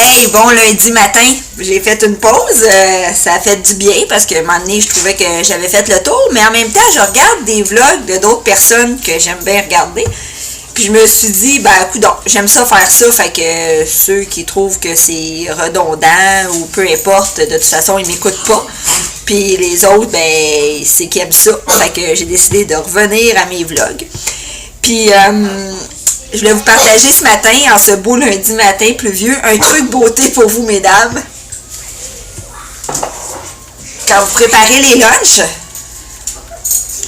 Hey, bon lundi matin, j'ai fait une pause, ça a fait du bien parce que un moment donné, je trouvais que j'avais fait le tour, mais en même temps, je regarde des vlogs de d'autres personnes que j'aime bien regarder. Puis je me suis dit, ben coudonc, j'aime ça faire ça, fait que ceux qui trouvent que c'est redondant ou peu importe, de toute façon, ils m'écoutent pas. Puis les autres, ben, c'est qu'ils aiment ça, fait que j'ai décidé de revenir à mes vlogs. Puis je voulais vous partager ce matin, en ce beau lundi matin pluvieux, un truc beauté pour vous, mesdames. Quand vous préparez les lunchs,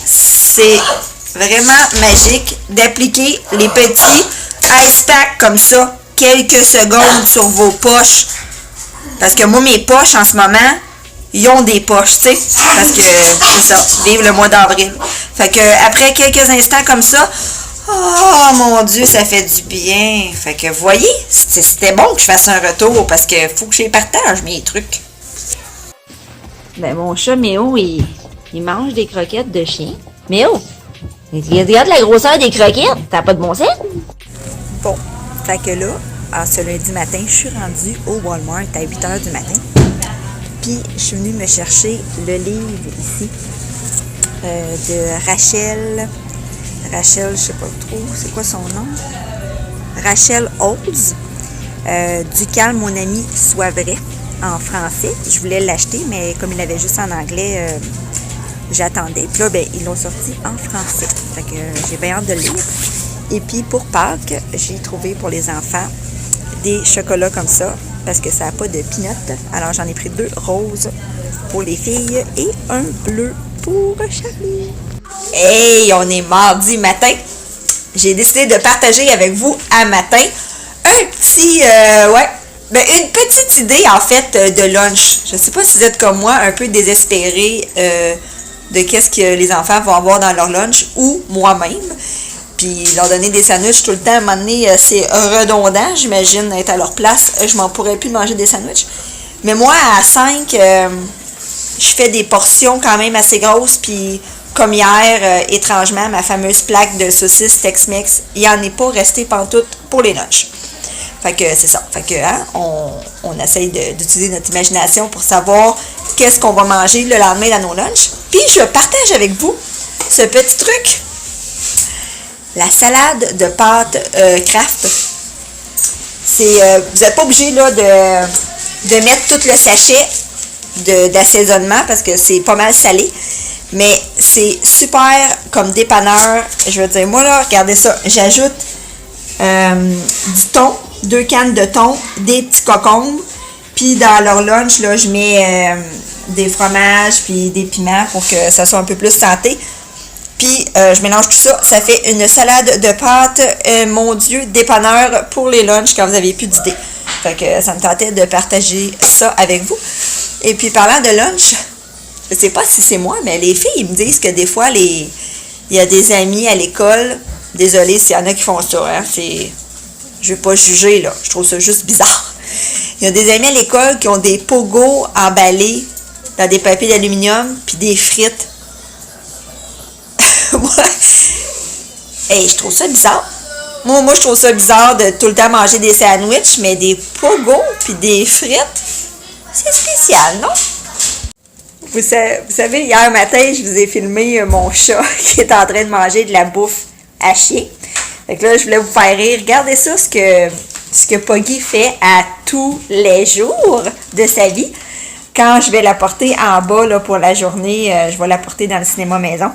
c'est vraiment magique d'appliquer les petits ice packs comme ça, quelques secondes sur vos poches. Parce que moi, mes poches, en ce moment, ils ont des poches, tu sais, parce que c'est ça, vive le mois d'avril. Fait que après quelques instants comme ça, oh mon Dieu, ça fait du bien. Fait que vous voyez, c'était bon que je fasse un retour parce que faut que je les partage, mes trucs. Ben mon chat Méo, il mange des croquettes de chien. Méo, regarde la grosseur des croquettes, t'as pas de bon sens? Bon, fait que là, en ce lundi matin, je suis rendue au Walmart à 8h du matin. Puis je suis venue me chercher le livre ici de Rachel, je sais pas trop, c'est quoi son nom? Rachel Holz, du calme mon ami soit vrai, en français. Je voulais l'acheter, mais comme il avait juste en anglais, j'attendais. Puis là, ben, ils l'ont sorti en français. Fait que j'ai bien hâte de le lire. Et puis pour Pâques, j'ai trouvé pour les enfants des chocolats comme ça, parce que ça n'a pas de peanuts. Alors j'en ai pris 2 roses pour les filles et un bleu pour Charlie. Hey, on est mardi matin. J'ai décidé de partager avec vous à matin un petit, une petite idée en fait de lunch. Je ne sais pas si vous êtes comme moi, un peu désespérés de qu'est-ce que les enfants vont avoir dans leur lunch ou moi-même. Puis leur donner des sandwichs tout le temps, à un moment donné, c'est redondant, j'imagine, être à leur place. Je m'en pourrais plus manger des sandwichs. Mais moi, à 5, je fais des portions quand même assez grosses, puis comme hier, étrangement, ma fameuse plaque de saucisses Tex-Mex, il n'y en est pas resté pantoute pour les lunchs. Fait que c'est ça. Fait que on essaye d'utiliser notre imagination pour savoir qu'est-ce qu'on va manger le lendemain dans nos lunchs. Puis je partage avec vous ce petit truc. La salade de pâtes Kraft. Vous n'êtes pas obligé là, de mettre tout le sachet d'assaisonnement parce que c'est pas mal salé. Mais c'est super comme dépanneur. Je veux dire, moi là, regardez ça. J'ajoute du thon, 2 cannes de thon, des petits cocombes. Puis dans leur lunch, là, je mets des fromages puis des piments pour que ça soit un peu plus santé. Puis je mélange tout ça. Ça fait une salade de pâtes, mon Dieu, dépanneur pour les lunchs quand vous avez plus d'idées. Fait que ça me tentait de partager ça avec vous. Et puis parlant de lunch, je sais pas si c'est moi, mais les filles ils me disent que des fois, il y a des amis à l'école. Désolée s'il y en a qui font ça, hein. Je vais pas juger, là. Je trouve ça juste bizarre. Il y a des amis à l'école qui ont des pogos emballés dans des papiers d'aluminium puis des frites. Hey, je trouve ça bizarre. Moi, je trouve ça bizarre de tout le temps manger des sandwichs, mais des pogos puis des frites, c'est spécial, non? Vous savez, hier matin, je vous ai filmé mon chat qui est en train de manger de la bouffe à chien. Fait que là, je voulais vous faire rire. Regardez ça, ce que Poggy fait à tous les jours de sa vie. Quand je vais la porter en bas là, pour la journée, je vais la porter dans le cinéma maison.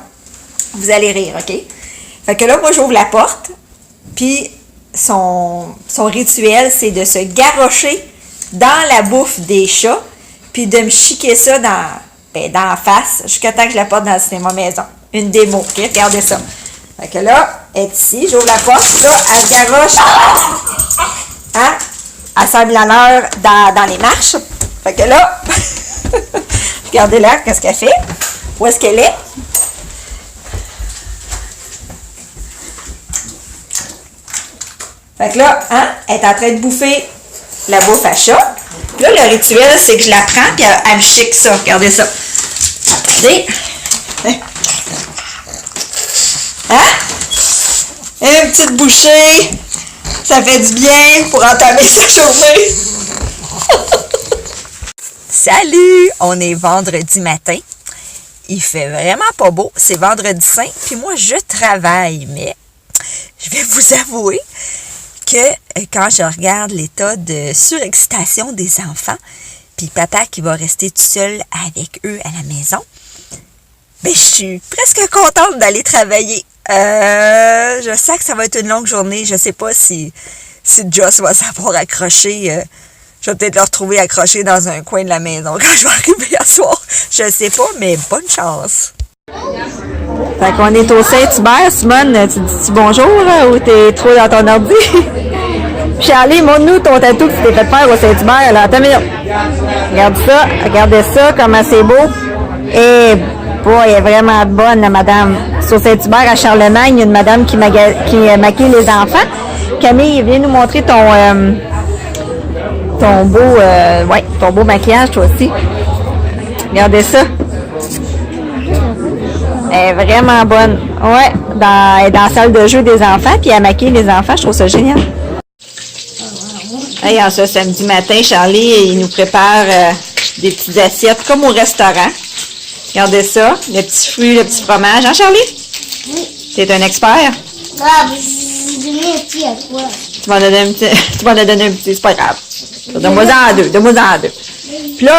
Vous allez rire, OK? Fait que là, moi, j'ouvre la porte. Puis, son rituel, c'est de se garrocher dans la bouffe des chats. Puis de me chiquer ça dans la face jusqu'à temps que je la porte dans le cinéma maison. Une démo, OK? Regardez ça. Fait que là, elle est ici, j'ouvre la porte, là, elle se garoche, hein? Elle semble à l'heure dans les marches. Fait que là, regardez là, qu'est-ce qu'elle fait? Où est-ce qu'elle est? Fait que là, hein, elle est en train de bouffer la bouffe à chat. Puis là, le rituel, c'est que je la prends, puis elle me chique ça. Regardez ça. Regardez. Hein? Une petite bouchée. Ça fait du bien pour entamer sa journée. Salut! On est vendredi matin. Il fait vraiment pas beau. C'est vendredi saint. Puis moi, je travaille. Mais je vais vous avouer que quand je regarde l'état de surexcitation des enfants, puis papa qui va rester tout seul avec eux à la maison, ben je suis presque contente d'aller travailler. Je sais que ça va être une longue journée. Je sais pas si Joss va savoir accrocher. Je vais peut-être le retrouver accroché dans un coin de la maison quand je vais arriver à soir. Je sais pas, mais bonne chance. Fait qu'on est au Saint-Hubert. Simone, tu dis bonjour là, ou t'es trop dans ton ordi? Charlie, montre-nous ton tatou que tu t'es fait faire au Saint-Hubert. Là, attends une minute. Regarde ça, regardez ça, comment c'est beau. Et boy, elle est vraiment bonne, la madame. C'est au Saint-Hubert à Charlemagne, il y a une madame qui maquille les enfants. Camille, viens nous montrer ton beau maquillage, toi aussi. Regardez ça. Elle est vraiment bonne. Ouais, dans la salle de jeu des enfants, puis elle maquille les enfants, je trouve ça génial. Hey, en ce samedi matin, Charlie, il nous prépare des petites assiettes comme au restaurant. Regardez ça, le petit fruit, le petit fromage. Hein, Charlie? Oui. T'es un expert? Ah, mais j'ai donné un petit à toi. Tu m'en as donné un petit, c'est pas grave. Donne-moi-en deux. Puis là,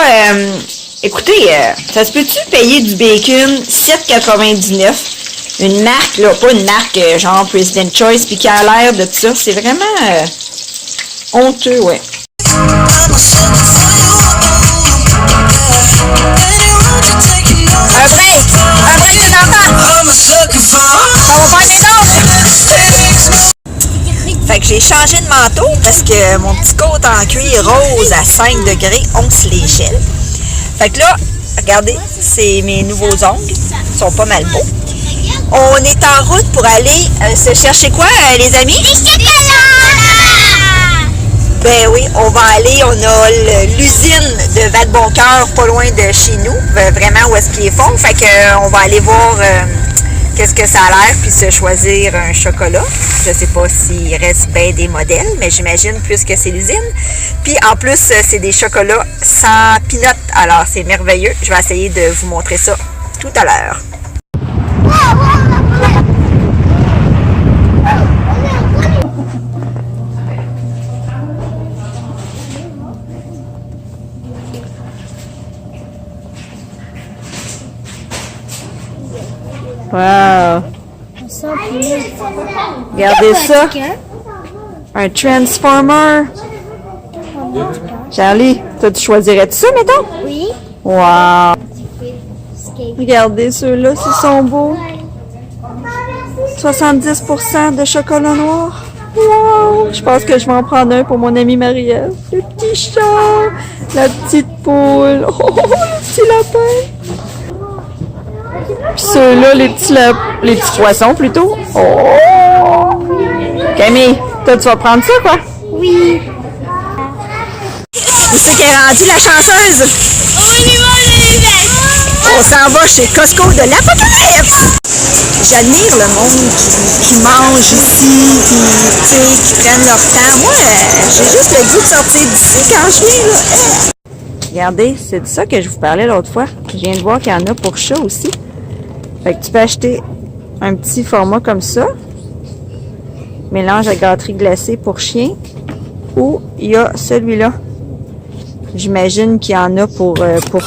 écoutez, ça se peut-tu payer du bacon 7,99? Une marque, là, pas une marque genre President Choice, puis qui a l'air de ça. C'est vraiment honteux, ouais. Un break les enfants! On va faire des autres! Fait que j'ai changé de manteau parce que mon petit coat en cuir rose à 5 degrés once l'échelle. Fait que là, regardez, c'est mes nouveaux ongles. Ils sont pas mal beaux. On est en route pour aller se chercher quoi, les amis? Des chocolats! Ben oui, on va aller, on a l'usine de Val-Bon-Cœur pas loin de chez nous, vraiment où est-ce qu'ils font. Fait que on va aller voir qu'est-ce que ça a l'air, puis se choisir un chocolat. Je sais pas s'il reste bien des modèles, mais j'imagine plus que c'est l'usine. Puis en plus, c'est des chocolats sans peanut, alors c'est merveilleux. Je vais essayer de vous montrer ça tout à l'heure. Wow! Regardez ça! Un Transformer! Charlie, toi, tu choisirais-tu ça, mettons? Oui. Wow! Regardez ceux-là, s'ils sont beaux! 70% de chocolat noir! Wow! Je pense que je vais en prendre un pour mon amie Marie-Ève. Le petit chat! La petite poule! Oh, le petit lapin! Puis ceux-là, les petits poissons plutôt. Oh! Camille, toi, tu vas prendre ça, quoi? Oui. Où c'est qu'elle est rendue, la chanceuse? Au niveau de On s'en va chez Costco de l'Apocalypse! J'admire le monde qui mange ici, qui prennent leur temps. Moi, j'ai juste le goût de sortir d'ici quand je viens, là. Regardez, c'est de ça que je vous parlais l'autre fois. Je viens de voir qu'il y en a pour chat aussi. Fait que tu peux acheter un petit format comme ça. Mélange à gâterie glacée pour chien. Ou il y a celui-là. J'imagine qu'il y en a pour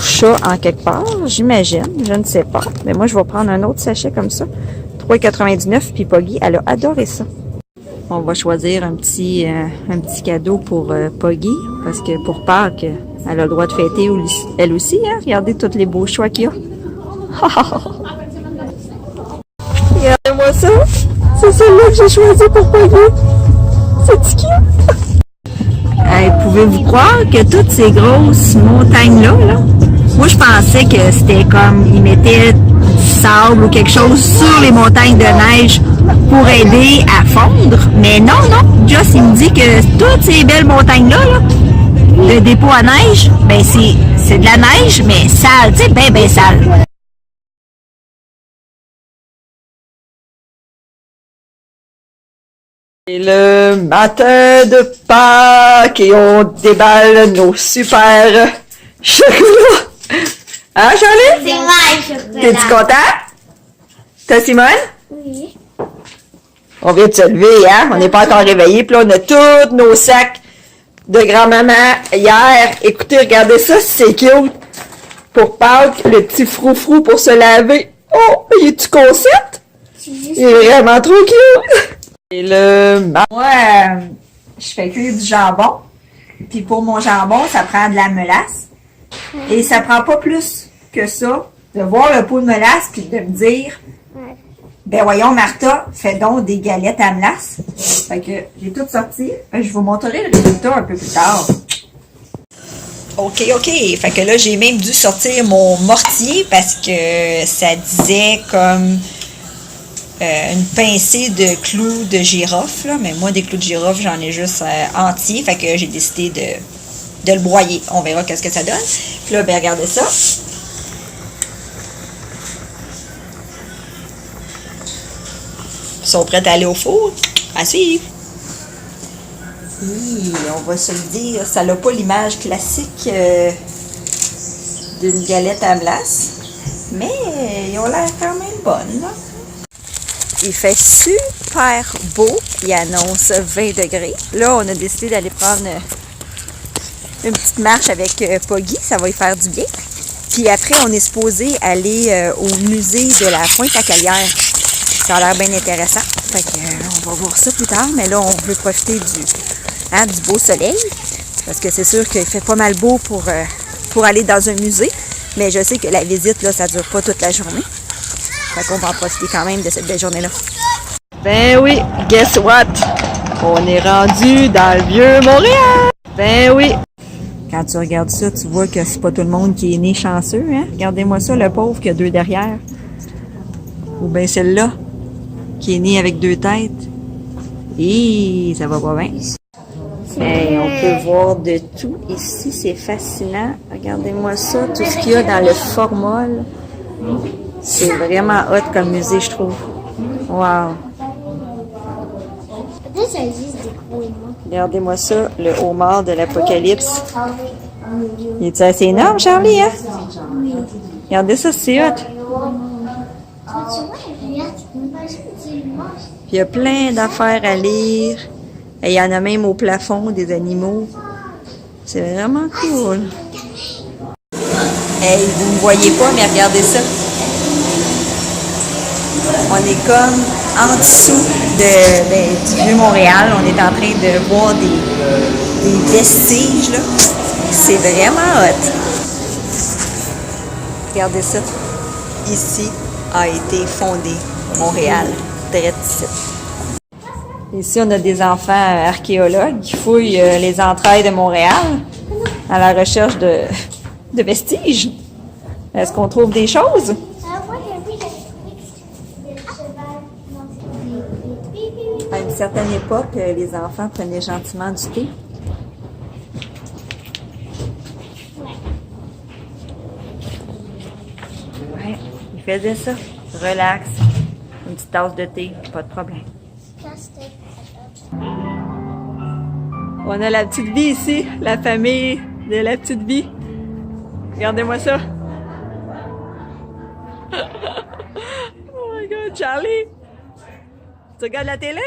chat en quelque part. J'imagine, je ne sais pas. Mais moi, je vais prendre un autre sachet comme ça. 3,99 puis Poggy, elle a adoré ça. On va choisir un petit cadeau pour Poggy. Parce que pour Pâques, elle a le droit de fêter elle aussi. Hein? Regardez tous les beaux choix qu'il y a. Regardez-moi ça. C'est celle-là que j'ai choisi pour Poggy. C'est cute. Hey, pouvez-vous croire que toutes ces grosses montagnes-là, là, moi je pensais que c'était comme, ils mettaient du sable ou quelque chose sur les montagnes de neige pour aider à fondre. Mais non, Joss, il me dit que toutes ces belles montagnes-là, là, le dépôt à neige, ben c'est de la neige, mais sale, tu sais, ben sale. C'est le matin de Pâques et on déballe nos super chocolats. Hein, Charlie? C'est vrai, chocolat. T'es-tu content? Toi, Simone? Oui. On vient de se lever, hein? On n'est pas encore réveillés. Puis là, on a tous nos sacs de grand-maman hier. Écoutez, regardez ça, c'est cute. Pour Pâques, le petit froufrou pour se laver. Oh, il est-tu concept? Il est vraiment trop cute. Et moi, je fais cuire du jambon. Puis pour mon jambon, ça prend de la mélasse. Et ça prend pas plus que ça de voir le pot de mélasse puis de me dire, ben voyons Martha, fais donc des galettes à mélasse. Fait que j'ai tout sorti. Je vous montrerai le résultat un peu plus tard. OK. Fait que là, j'ai même dû sortir mon mortier parce que ça disait comme une pincée de clous de girofle. Là. Mais moi, des clous de girofle, j'en ai juste entiers. Fait que j'ai décidé de le broyer. On verra qu'est-ce que ça donne. Puis là, ben regardez ça. Ils sont prêts à aller au four. À suivre. Et on va se le dire, ça n'a pas l'image classique d'une galette à glace. Mais ils ont l'air quand même bonnes. Là. Il fait super beau. Il annonce 20 degrés. Là, on a décidé d'aller prendre une petite marche avec Poggy. Ça va y faire du bien. Puis après, on est supposé aller au musée de la Pointe-à-Calière. Ça a l'air bien intéressant. Fait que, on va voir ça plus tard. Mais là, on veut profiter du beau soleil. Parce que c'est sûr qu'il fait pas mal beau pour aller dans un musée. Mais je sais que la visite, là, ça dure pas toute la journée. Fait qu'on va en profiter quand même de cette belle journée-là. Ben oui, guess what? On est rendu dans le vieux Montréal! Ben oui! Quand tu regardes ça, tu vois que c'est pas tout le monde qui est né chanceux, hein? Regardez-moi ça, le pauvre qui a 2 derrière. Ou bien celle-là, qui est née avec 2 têtes. Et ça va pas bien. Hey, on peut voir de tout ici, c'est fascinant. Regardez-moi ça, tout ce qu'il y a dans le formol. C'est vraiment hot comme musée, je trouve. Wow! Peut-être ça existe des gros et moi. Regardez-moi ça, le homard de l'Apocalypse. Il est assez énorme, Charlie, hein? Oui. Regardez ça, c'est hot. Tu vois, regarde, tu peux pas dire moi. Puis il y a plein d'affaires à lire. Et il y en a même au plafond des animaux. C'est vraiment cool. Hey, vous ne me voyez pas, mais regardez ça. On est comme en dessous du Vieux-Montréal. On est en train de voir des vestiges, là. C'est vraiment hot. Regardez ça. Ici a été fondé Montréal. Direct ici. Ici, on a des enfants archéologues qui fouillent les entrailles de Montréal à la recherche de vestiges. Est-ce qu'on trouve des choses? À une certaine époque, les enfants prenaient gentiment du thé. Ouais, ils faisaient ça. Relax. Une petite tasse de thé, pas de problème. On a la petite vie ici, la famille de la petite vie. Regardez-moi ça. Oh my God, Charlie! Tu regardes la télé?